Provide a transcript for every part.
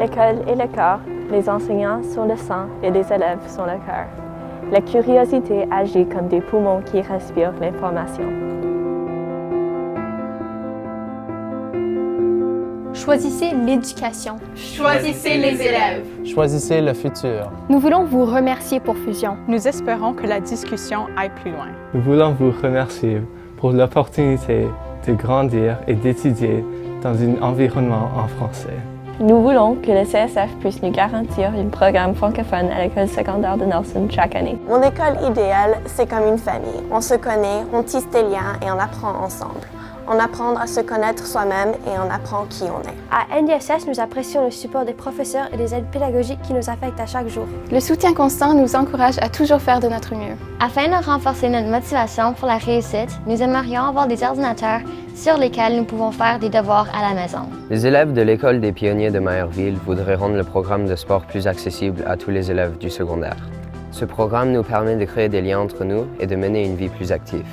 L'école est le corps, les enseignants sont le sang et les élèves sont le cœur. La curiosité agit comme des poumons qui respirent l'information. Choisissez l'éducation. Choisissez les élèves. Choisissez le futur. Nous voulons vous remercier pour Fusion. Nous espérons que la discussion aille plus loin. Nous voulons vous remercier pour l'opportunité de grandir et d'étudier dans un environnement en français. Nous voulons que le CSF puisse nous garantir un programme francophone à l'école secondaire de Nelson chaque année. Mon école idéale, c'est comme une famille. On se connaît, on tisse des liens et on apprend ensemble. On apprend à se connaître soi-même et on apprend qui on est. À NDSS, nous apprécions le support des professeurs et des aides pédagogiques qui nous affectent à chaque jour. Le soutien constant nous encourage à toujours faire de notre mieux. Afin de renforcer notre motivation pour la réussite, nous aimerions avoir des ordinateurs sur lesquels nous pouvons faire des devoirs à la maison. Les élèves de l'École des pionniers de Maillardville voudraient rendre le programme de sport plus accessible à tous les élèves du secondaire. Ce programme nous permet de créer des liens entre nous et de mener une vie plus active.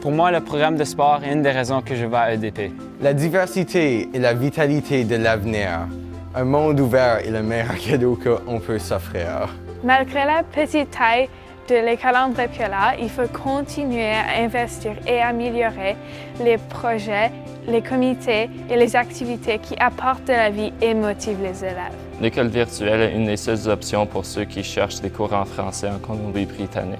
Pour moi, le programme de sport est une des raisons que je vais à EDP. La diversité et la vitalité de l'avenir. Un monde ouvert est le meilleur cadeau qu'on peut s'offrir. Malgré la petite taille de l'école André Piola, il faut continuer à investir et améliorer les projets, les comités et les activités qui apportent de la vie et motivent les élèves. L'école virtuelle est une des seules options pour ceux qui cherchent des cours en français en Colombie-Britannique.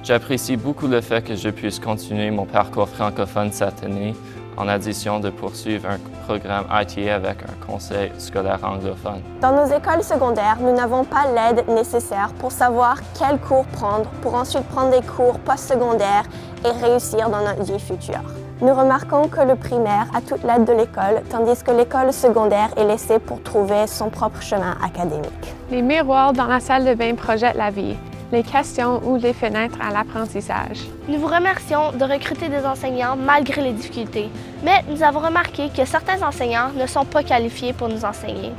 J'apprécie beaucoup le fait que je puisse continuer mon parcours francophone cette année, en addition de poursuivre un programme ITA avec un conseil scolaire anglophone. Dans nos écoles secondaires, nous n'avons pas l'aide nécessaire pour savoir quel cours prendre, pour ensuite prendre des cours postsecondaires et réussir dans notre vie future. Nous remarquons que le primaire a toute l'aide de l'école, tandis que l'école secondaire est laissée pour trouver son propre chemin académique. Les miroirs dans la salle de bain projettent la vie. Les questions ou les fenêtres à l'apprentissage. Nous vous remercions de recruter des enseignants malgré les difficultés, mais nous avons remarqué que certains enseignants ne sont pas qualifiés pour nous enseigner.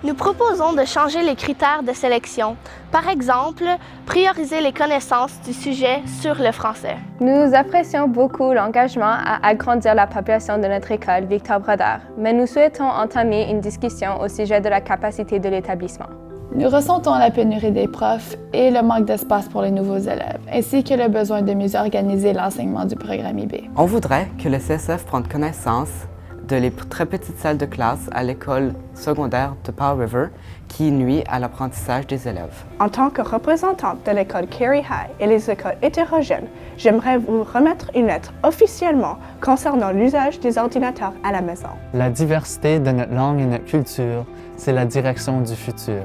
Nous proposons de changer les critères de sélection. Par exemple, prioriser les connaissances du sujet sur le français. Nous apprécions beaucoup l'engagement à agrandir la population de notre école Victor Brodeur, mais nous souhaitons entamer une discussion au sujet de la capacité de l'établissement. Nous ressentons la pénurie des profs et le manque d'espace pour les nouveaux élèves, ainsi que le besoin de mieux organiser l'enseignement du programme IB. On voudrait que le CSF prenne connaissance de les très petites salles de classe à l'école secondaire de Powell River qui nuit à l'apprentissage des élèves. En tant que représentante de l'école Carey High et les écoles hétérogènes, j'aimerais vous remettre une lettre officiellement concernant l'usage des ordinateurs à la maison. La diversité de notre langue et notre culture, c'est la direction du futur.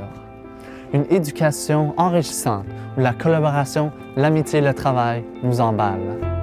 Une éducation enrichissante où la collaboration, l'amitié et le travail nous emballent.